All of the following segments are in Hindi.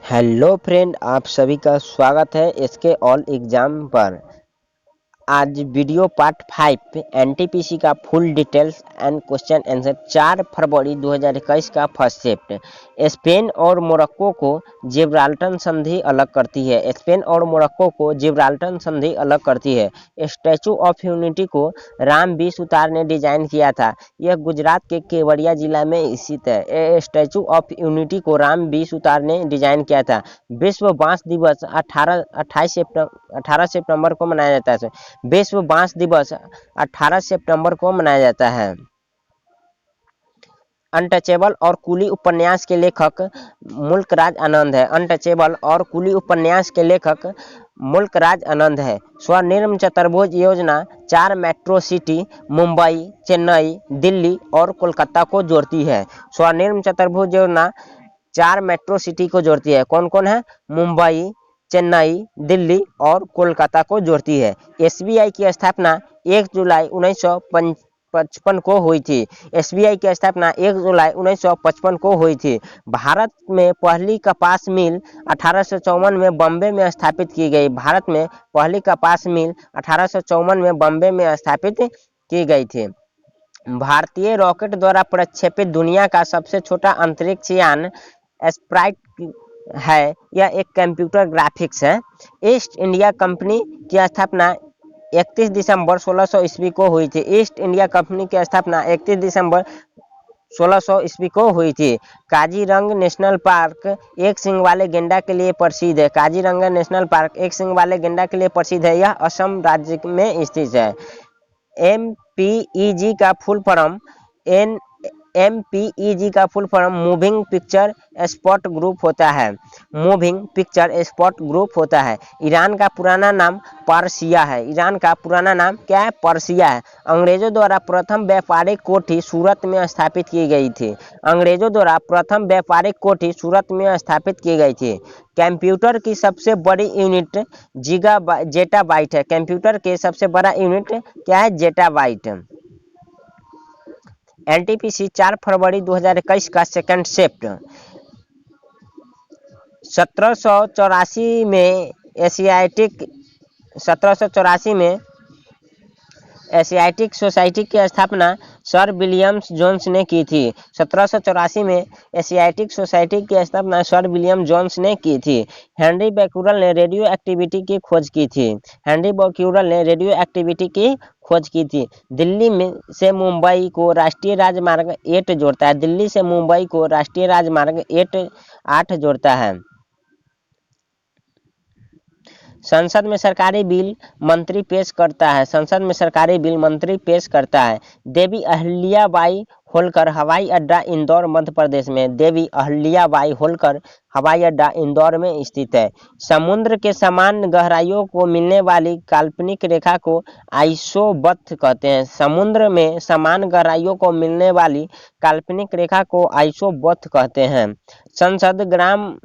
हेलो फ्रेंड, आप सभी का स्वागत है इसके ऑल एग्जाम पर। आज वीडियो पार्ट 5 एनटीपीसी का full details and question answer 4 फरवरी 2021 का फर्स्ट शिफ्ट। स्पेन और मोरक्को को जिब्राल्टर संधि अलग करती है। स्पेन और मोरक्को को जिब्राल्टर संधि अलग करती है। स्टैचू ऑफ यूनिटी को राम बी सुतार ने डिजाइन किया था। यह गुजरात के केवड़िया जिला में स्थित है। स्टैचू ऑफ यूनिटी को राम बी सुतार ने डिजाइन किया था। विश्व बांस दिवस 18 सितंबर को मनाया जाता है। विश्व बांस दिवस 18 सितंबर को मनाया जाता है। अनटचेबल और कुली उपन्यास के लेखक मुल्कराज आनंद है। अनटचेबल और कुली उपन्यास के लेखक मुल्कराज आनंद है। स्वनिर्मित चतुर्भुज योजना 4 मेट्रो सिटी मुंबई, चेन्नई, दिल्ली और कोलकाता को जोड़ती है। स्वनिर्मित चतुर्भुज योजना 4 मेट्रो सिटी को जोड़ती है। कौन कौन है? मुंबई, चेन्नई, दिल्ली और कोलकाता को जोड़ती है। एसबीआई की स्थापना 1 जुलाई 1955 को हुई थी। एसबीआई की स्थापना 1 जुलाई 1955 को हुई थी। भारत में पहली कपास मिल 1854 में बॉम्बे में स्थापित की गई। भारत में पहली कपास मिल 1854 में बॉम्बे में स्थापित की गई थी। भारतीय रॉकेट द्वारा प्रक्षेपित दुनिया का सबसे छोटा अंतरिक्ष यान स्प्राइट है। यह एक कंप्यूटर ग्राफिक्स है। ईस्ट इंडिया कंपनी की स्थापना 31 दिसंबर 1600 ईस्वी को हुई थी। ईस्ट इंडिया कंपनी की स्थापना 31 दिसंबर 1600 ईस्वी को हुई थी। काजीरंगा नेशनल पार्क एक सींग वाले गेंडा के लिए प्रसिद्ध है। काजीरंगा नेशनल पार्क एक सींग वाले गेंडा के लिए प्रसिद्ध है। यह असम राज्य में स्थित है। एमपीईजी का फुल फॉर्म एमपीईजी का full form moving picture spot group होता है। मूविंग पिक्चर स्पॉट ग्रुप होता है। ईरान का पुराना नाम पर्सिया है। ईरान का पुराना नाम क्या है? पर्सिया है। अंग्रेजों द्वारा प्रथम व्यापारिक कोठी सूरत में स्थापित की गई थी। अंग्रेजों द्वारा प्रथम व्यापारिक कोठी सूरत में स्थापित की गई थी। कंप्यूटर की सबसे बड़ी यूनिट जेटाबाइट है। कंप्यूटर के सबसे बड़ा यूनिट क्या है? जेटाबाइट। एनटीपीसी 4 फरवरी 2021 का सेकंड शिफ्ट। 1784 में एशियाटिक सोसाइटी की स्थापना सर विलियम जोन्स ने की थी। 1784 में एशियाटिक सोसाइटी की स्थापना सर विलियम जोन्स ने की थी। हेनरी बैक्यूरेल ने रेडियो एक्टिविटी की खोज की थी। हेनरी बैक्यूरेल ने रेडियो एक्टिविटी की खोज की थी। दिल्ली से मुंबई को राष्ट्रीय राजमार्ग 8 जोड़ता है। दिल्ली से मुंबई को राष्ट्रीय राजमार्ग 8 जोड़ता है। संसद में सरकारी बिल मंत्री पेश करता है। संसद में सरकारी बिल मंत्री पेश करता है। देवी अहिल्याबाई होलकर हवाई अड्डा इंदौर मध्य प्रदेश में। देवी अहिल्याबाई होलकर हवाई अड्डा इंदौर में स्थित है। समुद्र के समान गहराइयों को मिलने वाली काल्पनिक रेखा को आइसोबथ कहते हैं। समुद्र में समान गहराइयों को मिलने वाली काल्पनिक रेखा को आइसोबथ कहते हैं। संसद ग्राम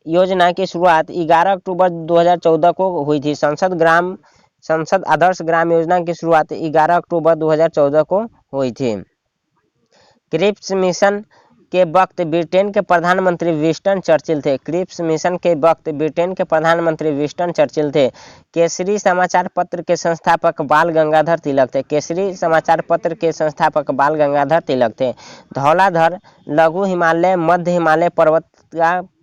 योजना की शुरुआत 11 अक्टूबर 2014 को हुई थी। संसद आदर्श ग्राम योजना की शुरुआत 11 अक्टूबर 2014 को हुई थी। क्रिप्स मिशन के वक्त ब्रिटेन के प्रधानमंत्री विंस्टन चर्चिल थे। क्रिप्स मिशन के वक्त ब्रिटेन के प्रधानमंत्री विंस्टन चर्चिल थे। केसरी समाचार पत्र के संस्थापक बाल गंगाधर तिलक थे। केसरी समाचार पत्र के संस्थापक बाल गंगाधर तिलक थे। धौलाधर लघु हिमालय मध्य हिमालय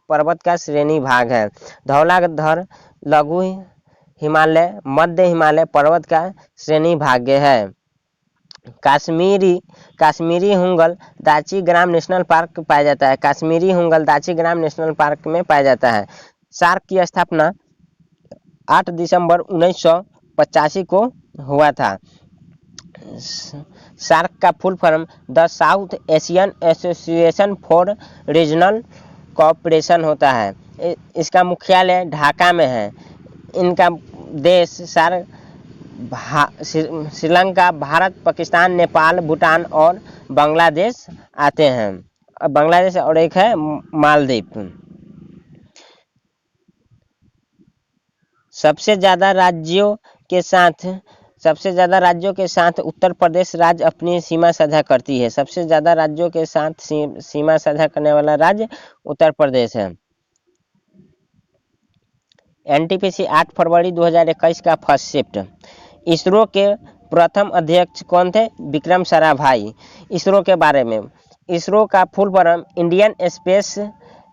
पर्वत का श्रेणी भाग है। धौलाधर लघु हिमालय मध्य हिमालय पर्वत का श्रेणी भाग है। काश्मीरी हुंगल दाची ग्राम नेशनल पार्क पाया जाता है। काश्मीरी हुंगल दाची ग्राम नेशनल पार्क में पाया जाता है। सार्क की स्थापना 8 दिसंबर 1985 को हुआ था। सार्क का full form the south Asian association for regional cooperation होता है। इसका मुख्यालय ढाका में है। इनका देश सार्क श्रीलंका, भारत, पाकिस्तान, नेपाल, भूटान और बांग्लादेश आते हैं। बांग्लादेश और एक है मालदीव। सबसे ज्यादा राज्यों के साथ उत्तर प्रदेश राज्य अपनी सीमा साझा करती है। सबसे ज्यादा राज्यों के साथ सीमा साझा करने वाला राज्य उत्तर प्रदेश है। एनटीपीसी 8 फरवरी 2021 का फर्स्ट शिफ्ट। इसरो के प्रथम अध्यक्ष कौन थे? विक्रम साराभाई। इसरो के बारे में, इसरो का full form Indian space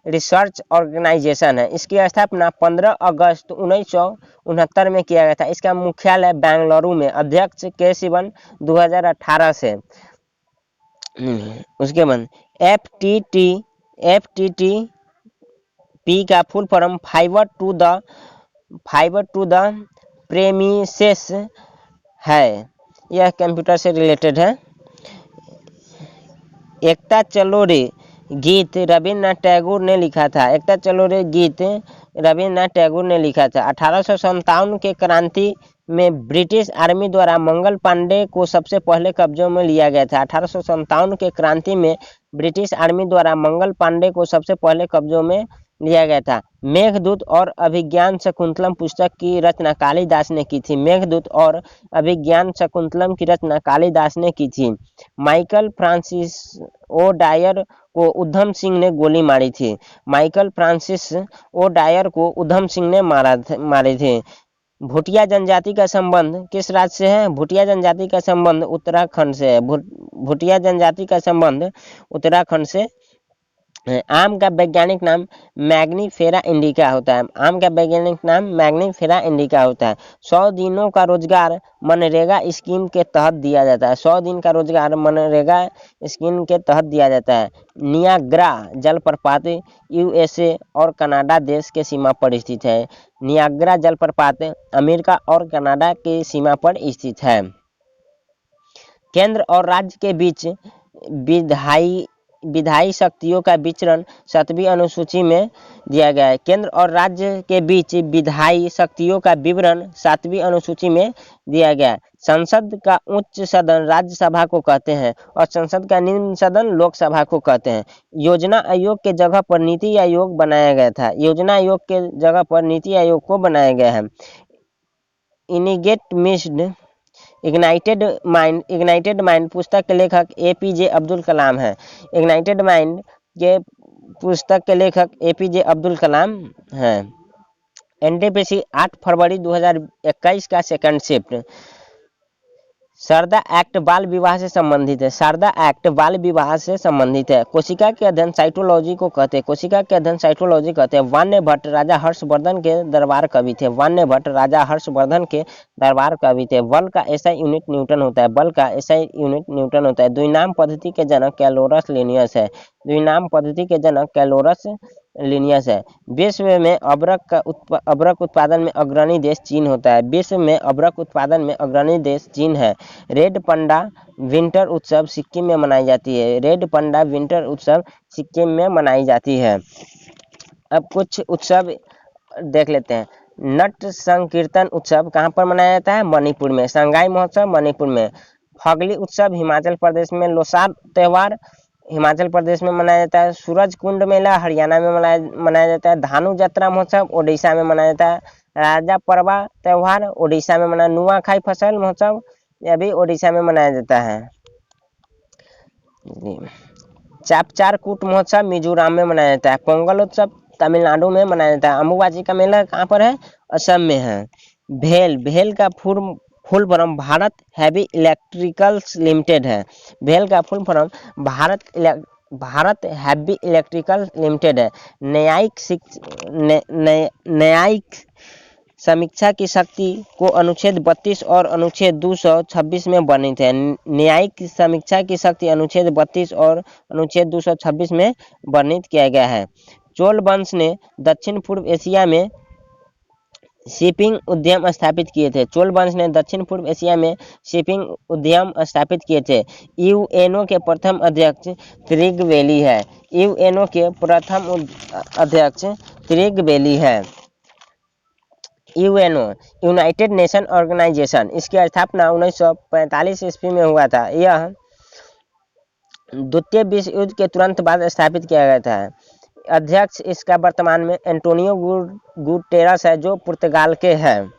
research organisation है। इसकी स्थापना 15 अगस्त 1969 में किया गया था। इसका मुख्यालय बेंगलुरु में। अध्यक्ष के सिवन 2018 से। उसके बाद एफ टी टी पी का full form fibre to the premises है। यह कंप्यूटर से रिलेटेड है। एकता चलो रे गीत रविन्द्रनाथ टैगोर ने लिखा था। एकता चलो रे गीत रविन्द्रनाथ टैगोर ने लिखा था। 1857 के क्रांति में ब्रिटिश आर्मी द्वारा मंगल पांडे को सबसे पहले कब्जों में लिया गया था। 1857 के क्रांति में ब्रिटिश आर्मी द्वारा मंगल पांडे को सबसे पहले कब्जों में लिया गया था। मेघदूत और अभिज्ञान शकुंतलम पुस्तक की रचना कालिदास ने की थी। मेघदूत और अभिज्ञान शकुंतलम की रचना कालिदास ने की थी। माइकल फ्रांसिस ओ डायर को उधम सिंह ने गोली मारी थी। माइकल फ्रांसिस ओ डायर को उधम सिंह ने मारे थे। भूटिया जनजाति का संबंध किस राज्य से है? भूटिया जनजाति का संबंध उत्तराखंड से है। भूटिया जनजाति का संबंध उत्तराखंड से। आम का वैज्ञानिक नाम मैग्नीफेरा इंडिका होता है। आम का वैज्ञानिक नाम मैग्नीफेरा इंडिका होता है। 100 दिनों का रोजगार मनरेगा स्कीम के तहत दिया जाता है। 100 दिन का रोजगार मनरेगा स्कीम के तहत दिया जाता है। नियाग्रा जलप्रपात यूएसए और कनाडा देश के सीमा पर स्थित है। नियाग्रा जलप्रपात अमेरिका और कनाडा की सीमा पर स्थित है। केंद्र और राज्य के बीच विधायी शक्तियों का विचरण 7वीं अनुसूची में दिया गया है। केंद्र और राज्य के बीच विधायी शक्तियों का विवरण 7वीं अनुसूची में दिया गया है। संसद का उच्च सदन राज्यसभा को कहते हैं और संसद का निम्न सदन लोकसभा को कहते हैं। योजना आयोग के जगह पर नीति आयोग बनाया गया था। योजना आयोग के जगह पर नीति आयोग को बनाया गया है। इग्नाइटेड माइंड पुस्तक के लेखक एपीजे अब्दुल कलाम है। इग्नाइटेड माइंड के पुस्तक के लेखक एपीजे अब्दुल कलाम हैं। एनटीपीसी 8 फरवरी 2021 का सेकंड शिफ्ट। शारदा एक्ट बाल विवाह से संबंधित है। शारदा एक्ट बाल विवाह से संबंधित है। कोशिका के अध्ययन साइटोलॉजी को कहते हैं। कोशिका के अध्ययन साइटोलॉजी कहते हैं। वाण्य भट्ट राजा हर्षवर्धन के दरबार कवि थे। वाण्य भट्ट राजा हर्षवर्धन के दरबार कवि थे। बल का एसआई यूनिट न्यूटन होता है। बल का एसआई यूनिट न्यूटन होता है। द्विनाम पद्धति के जनक कैलोरस लिनियस है। द्विनाम पद्धति के जनक कैलोरस लिनियस है। विश्व में अबरक उत्पादन में अग्रणी देश चीन होता है। विश्व में अबरक उत्पादन में अग्रणी देश चीन है। रेड पंडा विंटर उत्सव सिक्किम में मनाई जाती है। रेड पंडा विंटर उत्सव सिक्किम में मनाई जाती है। अब कुछ उत्सव देख लेते हैं। नट संकीर्तन उत्सव कहाँ पर मनाया जाता है? मणिपुर में। संगाई महोत्सव मणिपुर में। फगली उत्सव हिमाचल प्रदेश में। लोसार त्योहार हिमाचल प्रदेश में मनाया जाता है। सूरज कुंड मेला हरियाणा में मनाया जाता है। धानु यात्रा महोत्सव ओडिशा में मनाया जाता है। राजा परवा त्योहार ओडिशा में मनाया। नुआखाई फसल महोत्सव यह भी ओडिशा में मनाया जाता है। चापचार कूट महोत्सव मिजोरम में मनाया जाता है। पोंगल उत्सव तमिलनाडु में मनाया जाता है। अम्बुबाची का मेला कहाँ पर है? असम में है। भेल का full form Bharat heavy electricals limited है। भेल का full form Bharat heavy electrical limited है। न्यायिक समीक्षा की शक्ति को अनुच्छेद 32 और अनुच्छेद 226 में वर्णित है। न्यायिक समीक्षा की शक्ति अनुच्छेद 32 और अनुच्छेद 226 में वर्णित किया गया है। चोल वंश ने दक्षिण पूर्व एशिया में शिपिंग उद्यम स्थापित किए थे। चोल वंश ने दक्षिण पूर्व एशिया में शिपिंग उद्यम स्थापित किए थे। यूएनओ के प्रथम अध्यक्ष त्रिगवेली है। यूएनओ के प्रथम अध्यक्ष त्रिगवेली है। यूएनओ यूनाइटेड नेशन ऑर्गेनाइजेशन, इसकी स्थापना 1945 ईस्वी में हुआ था। यह द्वितीय विश्व युद्ध के तुरंत बाद स्थापित किया गया था। अध्यक्ष इसका वर्तमान में एंटोनियो गुटेरस है, जो पुर्तगाल के हैं।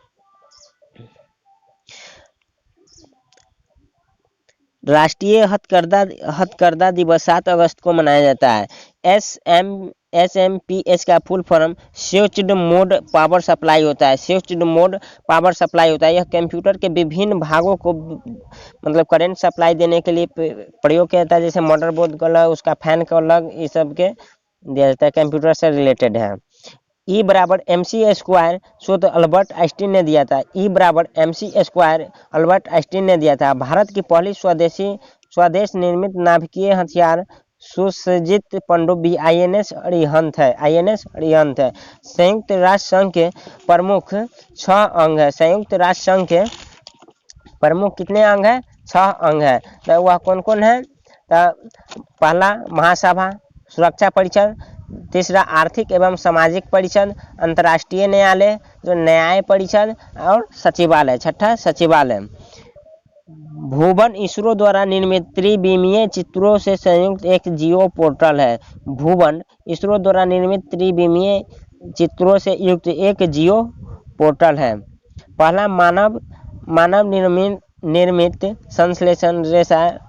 राष्ट्रीय हथकरघा दिवस 7 अगस्त को मनाया जाता है। SMPS का full form switched mode power supply होता है। स्विच्ड मोड पावर सप्लाई होता है। यह कंप्यूटर के विभिन्न भागों को मतलब करंट सप्लाई देने के लिए प्रयोग किया जाता है, जैसे मदरबोर्ड का अलग, उसका फैन का अलग, ये सब के दिया जाता है, कंप्यूटर से रिलेटेड है। E बराबर MC² शोध अल्बर्ट आइंस्टीन ने दिया था। E बराबर MC² अल्बर्ट आइंस्टीन ने दिया था। भारत की पहली स्वदेश निर्मित नाभिकीय हथियार सुसज्जित पनडुब्बी INS अरिहंत है। INS अरिहंत है। संयुक्त राष्ट्र संघ के प्रमुख 6 अंग है। संयुक्त राष्ट्र संघ के प्रमुख कितने अंग है? 6 अंग है। तो वह कौन कौन है? तो पहला महासभा, सुरक्षा परिषद, तीसरा आर्थिक एवं सामाजिक परिषद, अंतर्राष्ट्रीय न्यायालय जो न्याय परिषद, और सचिवालय, छठा सचिवालय। भुवन इसरो द्वारा निर्मित त्रिविमीय चित्रों से संयुक्त एक जियो पोर्टल है। भुवन इसरो द्वारा निर्मित त्रिविमीय चित्रों से युक्त एक जियो पोर्टल है। पहला मानव निर्मित संश्लेषण रेशा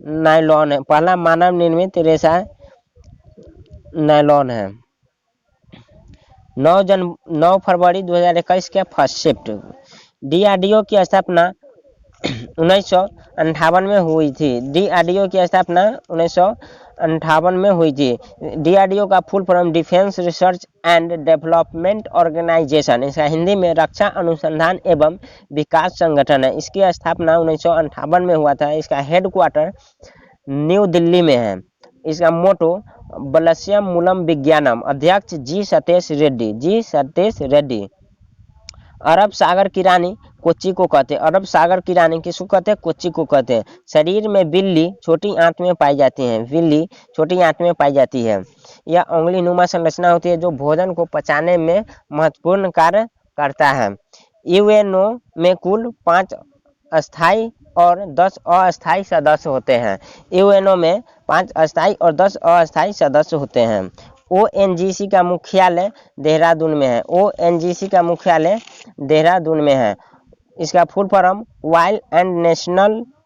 नायलॉन है। पहला मानव निर्मित रेशा नायलॉन है। 9 फरवरी 2021 के फर्स्ट शिफ्ट। DRDO की स्थापना 1958 में हुई थी। DRDO की स्थापना 1958 में हुई थी। DRDO का full form defence research and development organisation, इसका हिंदी में रक्षा अनुसंधान एवं विकास संगठन है। इसकी स्थापना 1958 में हुआ था। इसका हेडक्वार्टर न्यू दिल्ली में है। इसका मोटो बलस्यम मूलम विज्ञानम। अध्यक्ष G सतीश रेड्डी। अरब सागर की रानी कोच्चि को कहते हैं। अरब सागर की रानी किसको कहते हैं? कोच्चि को कहते हैं। शरीर में बिल्ली छोटी आंत में पाई जाती है। बिल्ली छोटी आंत में पाई जाती है। यह उंगली नुमा संरचना होती है जो भोजन को पचाने में महत्वपूर्ण कार्य करता है। UNO में कुल 5 अस्थायी और 10 अस्थायी सदस्य होते हैं। UNO में 5 अस्थायी और 10 अस्थायी सदस्य होते हैं। ONGC का मुख्यालय देहरादून में है। ONGC का मुख्यालय देहरादून में है। इसका full form oil and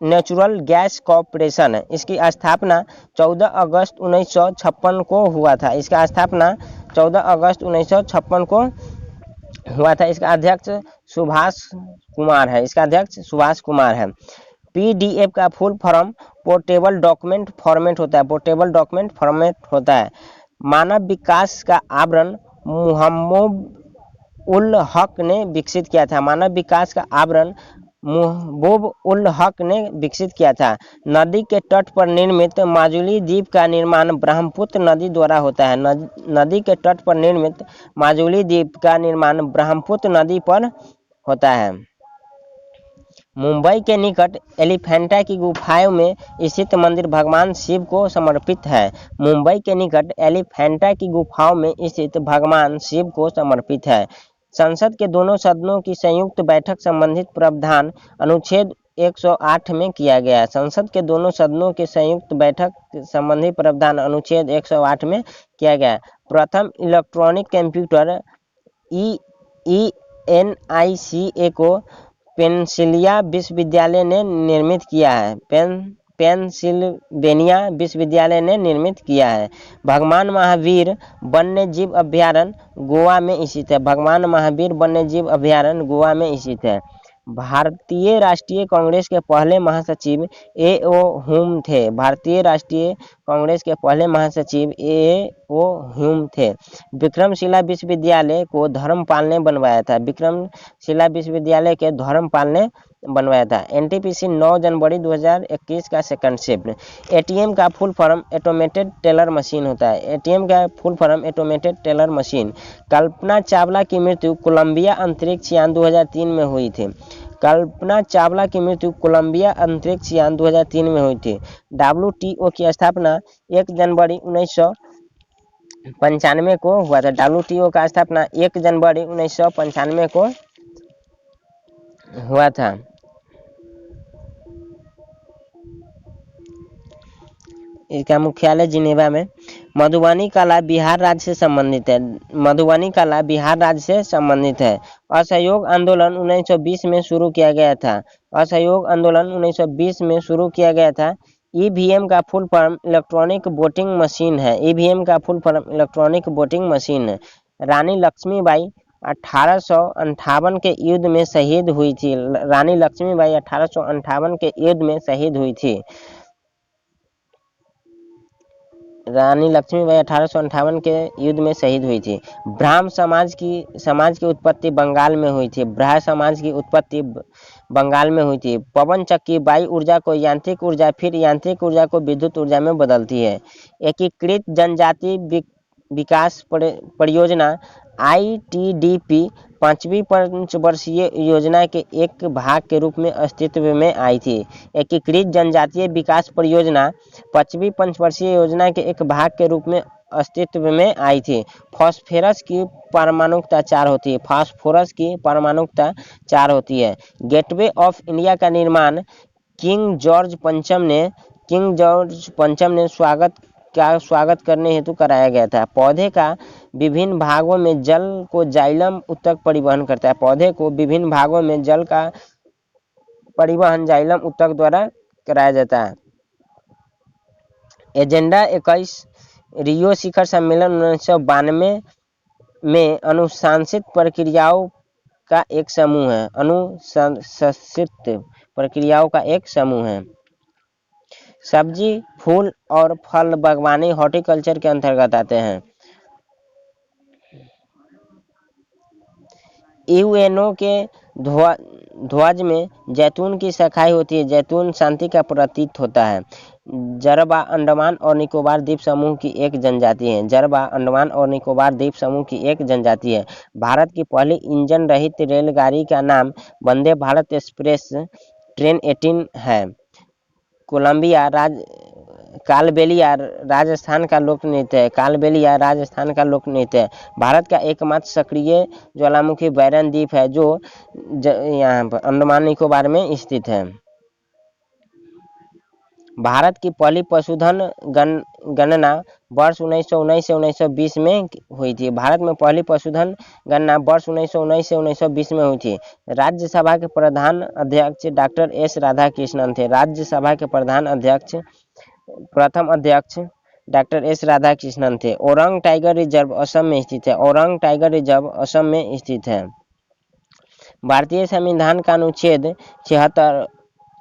natural gas corporation है। इसकी स्थापना 14 अगस्त 1956 को हुआ था। इसका स्थापना 14 अगस्त 1956 को हुआ था। इसका अध्यक्ष सुभाष कुमार है। PDF का full form portable document format होता है। मानव विकास का आवरण महबूब उल हक ने विकसित किया था। मानव विकास का आवरण महबूब उल हक ने विकसित किया था। नदी के तट पर निर्मित माजुली द्वीप का निर्माण ब्रह्मपुत्र नदी द्वारा होता है। नदी के तट पर निर्मित माजुली द्वीप का निर्माण ब्रह्मपुत्र नदी पर होता है। मुंबई के निकट एलिफेंटा की गुफाओं में स्थित मंदिर भगवान शिव को समर्पित है। मुंबई के निकट एलिफेंटा की गुफाओं में स्थित भगवान शिव को समर्पित है। संसद के दोनों सदनों की संयुक्त बैठक संबंधित प्रावधान अनुच्छेद 108 में किया गया है। संसद के दोनों सदनों की संयुक्त बैठक संबंधी प्रावधान अनुच्छेद 108 में किया गया है। प्रथम इलेक्ट्रॉनिक कंप्यूटर ENICA को पेंसिल्वेनिया विश्वविद्यालय ने निर्मित किया है। पेंसिल्वेनिया विश्वविद्यालय ने निर्मित किया है। भगवान महावीर वन्य जीव अभयारण्य गोवा में स्थित है। भगवान महावीर वन्य जीव अभयारण्य गोवा में स्थित है। भारतीय राष्ट्रीय कांग्रेस के पहले महासचिव A.O. ह्यूम थे। भारतीय राष्ट्रीय कांग्रेस के पहले महासचिव A.O. ह्यूम थे। विक्रमशिला विश्वविद्यालय को धर्मपाल ने बनवाया था। विक्रमशिला विश्वविद्यालय के धर्मपाल ने बनवाया था। NTPC 9 जनवरी 2021 का सेकंड शिफ्ट। ATM का full form automated teller machine होता है। ATM का full form automated teller machine. Kalpana Chawla की मृत्यु कोलंबिया अंतरिक्ष यान 2003 में हुई थी। कल्पना चावला की मृत्यु कोलंबिया अंतरिक्ष यान 2003 में हुई थी। WTO की स्थापना 1 जनवरी 1995 को हुआ था। WTO का स्थापना 1 जनवरी 1995 को हुआ था। इसका मुख्यालय जिनेवा में। मधुबनी कला बिहार राज्य से संबंधित है। मधुबनी कला बिहार राज्य से संबंधित है। असहयोग आंदोलन 1920 में शुरू किया गया था। असहयोग आंदोलन 1920 में शुरू किया गया था। ईवीएम का full form electronic voting machine है। ईवीएम का full form electronic voting machine है। रानी लक्ष्मीबाई 1858 के युद्ध में शहीद हुई थी। रानी लक्ष्मीबाई 1858 के युद्ध में शहीद हुई थी। रानी लक्ष्मीबाई 1858 के युद्ध में शहीद हुई थी। ब्राह्म समाज की उत्पत्ति बंगाल में हुई थी। ब्राह्म समाज की उत्पत्ति बंगाल में हुई थी। पवन चक्की वायु ऊर्जा को यांत्रिक ऊर्जा फिर यांत्रिक ऊर्जा को विद्युत ऊर्जा में बदलती है। एकीकृत जनजाति विकास परियोजना ITDP 5वीं पंचवर्षीय योजना के एक भाग के रूप में अस्तित्व में आई थी। एकीकृत जनजातीय विकास परियोजना 5वीं पंचवर्षीय योजना के एक भाग के रूप में अस्तित्व में आई थी। फास्फोरस की परमाणुकता 4 होती है। फास्फोरस की परमाणुकता 4 होती है। गेटवे ऑफ इंडिया का निर्माण किंग जॉर्ज पंचम ने स्वागत करने हेतु कराया गया था। पौधे का विभिन्न भागों में जल को जाइलम ऊतक परिवहन करता है। पौधे को विभिन्न भागों में जल का परिवहन जाइलम ऊतक द्वारा कराया जाता है। एजेंडा 21 रियो शिखर सम्मेलन 1992 में अनुशंसित प्रक्रियाओं का एक समूह है। अनुशंसित प्रक्रियाओं का एक समूह है। सब्जी, फूल और फल बागवानी हॉर्टिकल्चर के अंतर्गत आते हैं। यूएनओ के ध्वज में जैतून की शाखाएं होती है। जैतून शांति का प्रतीक होता है। जरबा अंडमान और निकोबार द्वीप समूह की एक जनजाति है। जरबा अंडमान और निकोबार द्वीप समूह की एक जनजाति है। भारत की पहली इंजन रहित रेलगाड़ी का नाम वंदे भारत एक्सप्रेस ट्रेन 18 है। कालबेलिया राजस्थान का लोक नृत्य है। कालबेलिया राजस्थान का लोक नृत्य है। भारत का एकमात्र सक्रिय ज्वालामुखी बैरन द्वीप है जो यहाँ पर अंडमान निकोबार में स्थित है। भारत की पहली पशुधन गणना वर्ष 1919 से 1920 में हुई थी। भारत में पहली पशुधन गणना वर्ष 1919 से 1920 में हुई थी। राज्यसभा के प्रधान अध्यक्ष डॉक्टर एस राधाकृष्णन थे। राज्यसभा के प्रथम अध्यक्ष डॉक्टर एस राधाकृष्णन थे। ओरंग टाइगर रिजर्व असम में स्थित है। ओरंग टाइगर रिजर्व असम में स्थित है। भारतीय संविधान का अनुच्छेद 76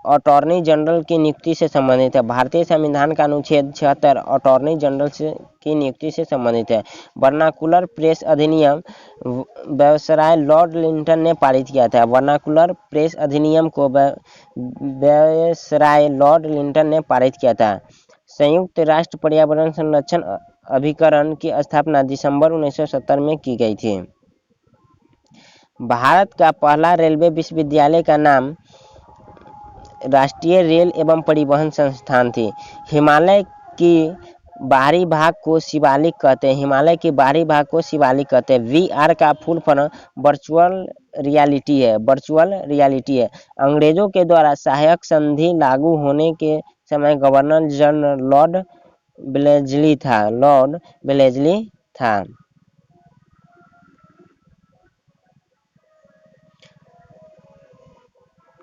अटॉर्नी जनरल की नियुक्ति से संबंधित है। भारतीय संविधान का अनुच्छेद 76 अटॉर्नी जनरल की नियुक्ति से संबंधित है। वर्नाकुलर प्रेस अधिनियम वायसराय लॉर्ड लिंटन ने पारित किया था। वर्नाकुलर प्रेस अधिनियम को वायसराय लॉर्ड लिंटन ने पारित किया था। संयुक्त राष्ट्र पर्यावरण संरक्षण अभिकरण की स्थापना दिसंबर 1970 में की गई थी। भारत का पहला रेलवे विश्वविद्यालय का नाम राष्ट्रीय रेल एवं परिवहन संस्थान थी। हिमालय की बाहरी भाग को शिवालिक कहते हैं। हिमालय की बाहरी भाग को शिवालिक कहते हैं। VR का फुल फॉर्म वर्चुअल रियलिटी है। वर्चुअल रियलिटी है। अंग्रेजों के द्वारा सहायक संधि लागू होने के समय गवर्नर जनरल लॉर्ड वेलेस्ली था।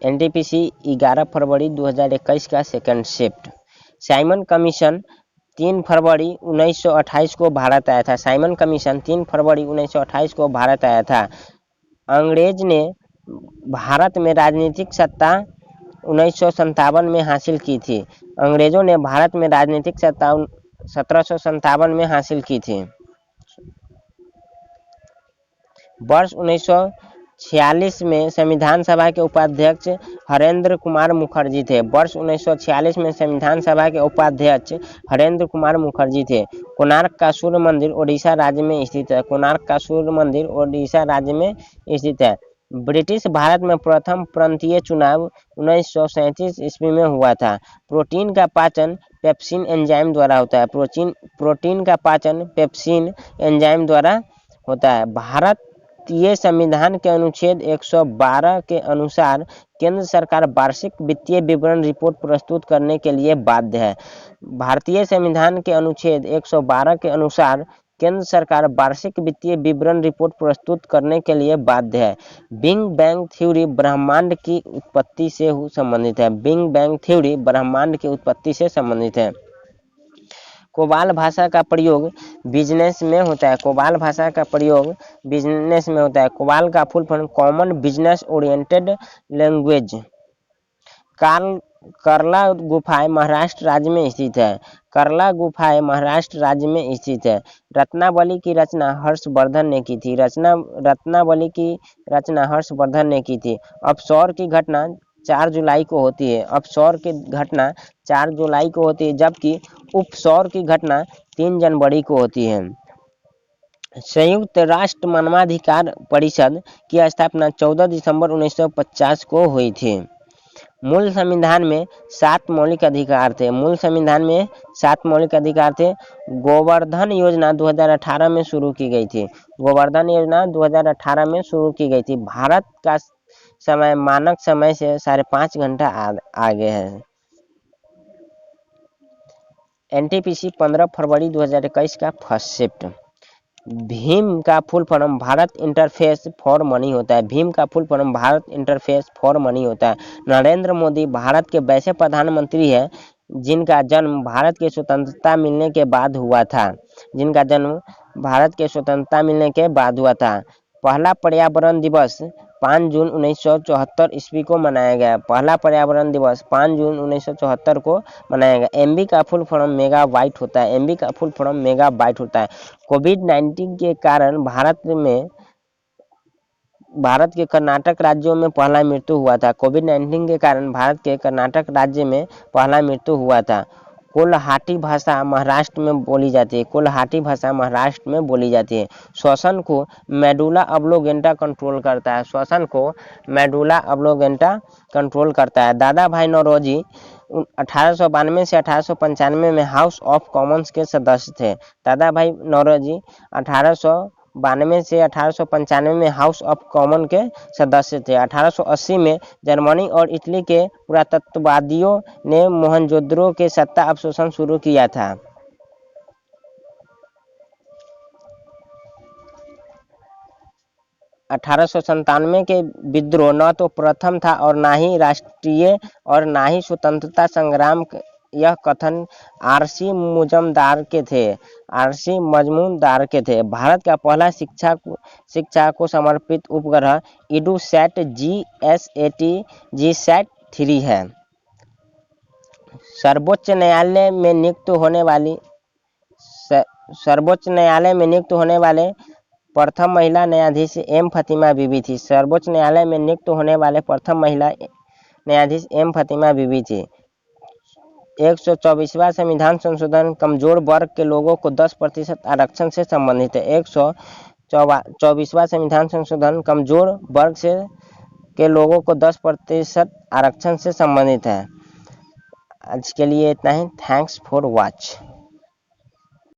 NTPC 11 फरवरी 2021 का सेकंड शिफ्ट। साइमन कमीशन 3 फरवरी 1928 को भारत आया था। साइमन कमीशन 3 फरवरी 1928 को भारत आया था। अंग्रेज ने भारत में राजनीतिक सत्ता 1957 में हासिल की थी। अंग्रेजों ने भारत में राजनीतिक सत्ता 1757 में हासिल की थी। वर्ष 1946 में संविधान सभा के उपाध्यक्ष हरेंद्र कुमार मुखर्जी थे। वर्ष 1946 में संविधान सभा के उपाध्यक्ष हरेंद्र कुमार मुखर्जी थे। कोणार्क का सूर्य मंदिर ओडिशा राज्य में स्थित है। कोणार्क का सूर्य मंदिर ओडिशा राज्य में स्थित है। ब्रिटिश भारत में प्रथम प्रांतीय चुनाव 1937 ईस्वी में हुआ था। प्रोटीन का पाचन पेप्सिन एंजाइम द्वारा होता है। प्रोटीन का पाचन पेप्सिन एंजाइम द्वारा होता है। भारतीय संविधान के अनुच्छेद 112 के अनुसार केंद्र सरकार वार्षिक वित्तीय विवरण रिपोर्ट प्रस्तुत करने के लिए बाध्य है। भारतीय संविधान के अनुच्छेद 112 के अनुसार केंद्र सरकार वार्षिक वित्तीय विवरण रिपोर्ट प्रस्तुत करने के लिए बाध्य है। बिग बैंग थ्योरी ब्रह्मांड की उत्पत्ति से संबंधित है। बिग बैंग थ्योरी ब्रह्मांड की उत्पत्ति से संबंधित है। कोबाल भाषा का प्रयोग बिजनेस में होता है। कोबाल भाषा का प्रयोग बिजनेस में होता है। कोबाल का full form common business oriented language. करला गुफाएं महाराष्ट्र राज्य में स्थित है। करला गुफाएं महाराष्ट्र राज्य में स्थित है। रत्नावली की रचना हर्षवर्धन ने की थी। रत्नावली की रचना हर्षवर्धन ने की थी। ऑफशोर की घटना 4 जुलाई को होती है। ऑफशोर की घटना 4 जुलाई को होती है, जबकि उपशोर की घटना 3 जनवरी को होती है। संयुक्त राष्ट्र मानवाधिकार परिषद की स्थापना 14 दिसंबर 1950 को हुई थी। मूल संविधान में 7 मौलिक अधिकार थे। मूल संविधान में 7 मौलिक अधिकार थे। गोवर्धन योजना 2018 में शुरू की गई थी। गोवर्धन योजना 2018 में शुरू की गई थी। भारत का समय मानक समय से 5.5 घंटा आगे है। एनटीपीसी 15 फरवरी 2021 का फर्स्ट शिफ्ट। भीम का full form Bharat interface for money होता है। भीम का full form Bharat interface for money होता है। नरेंद्र मोदी भारत के वैसे प्रधानमंत्री हैं जिनका जन्म भारत की स्वतंत्रता मिलने के बाद हुआ था। जिनका जन्म भारत के स्वतंत्रता मिलने के बाद हुआ था। पहला पर्यावरण दिवस 5 जून 1974 ईस्वी को मनाया गया। पहला पर्यावरण दिवस 5 जून 1974 को मनाया गया। एमबी का फुल फॉर्म मेगाबाइट होता है। एमबी का फुल फॉर्म मेगाबाइट होता है। कोविड-19 के कारण भारत के कर्नाटक राज्यों में पहला मृत्यु हुआ था। कोविड-19 के कारण भारत के कर्नाटक राज्य में पहला मृत्यु हुआ था। कोल्हाटी भाषा महाराष्ट्र में बोली जाती है। कोल्हाटी भाषा महाराष्ट्र में बोली जाती है। श्वसन को मेडुला ऑब्लोगेंटा कंट्रोल करता है। श्वसन को मेडुला ऑब्लोगेंटा कंट्रोल करता है। दादा भाई नौरोजी 1892 से 1895 में हाउस ऑफ कॉमन्स के सदस्य थे। दादा भाई नौरोजी 1892 से 1895 में हाउस ऑफ कॉमन के सदस्य थे। 1880 में जर्मनी और इटली के पुरातत्ववादियों ने मोहनजोदड़ो के सत्ता अवशोषण शुरू किया था। 1897 के विद्रोह न तो प्रथम था और ना ही राष्ट्रीय और ना ही स्वतंत्रता संग्राम। यह कथन आरसी मुजमदार के थे। आरसी मजमूदार के थे। भारत का पहला शिक्षा को समर्पित उपग्रह इडूसैट जीसैट 3 है। सर्वोच्च न्यायालय में नियुक्त होने वाले प्रथम महिला न्यायाधीश एम फतिमा बीबी थी। सर्वोच्च न्यायालय में नियुक्त होने वाले प्रथम महिला न्यायाधीश एम फतिमा बीबी थी। 124वां संविधान संशोधन कमजोर वर्ग के लोगों को 10% आरक्षण से संबंधित है। 124वां संविधान संशोधन कमजोर वर्ग के लोगों को 10% आरक्षण से संबंधित है। आज के लिए इतना ही। Thanks for watch.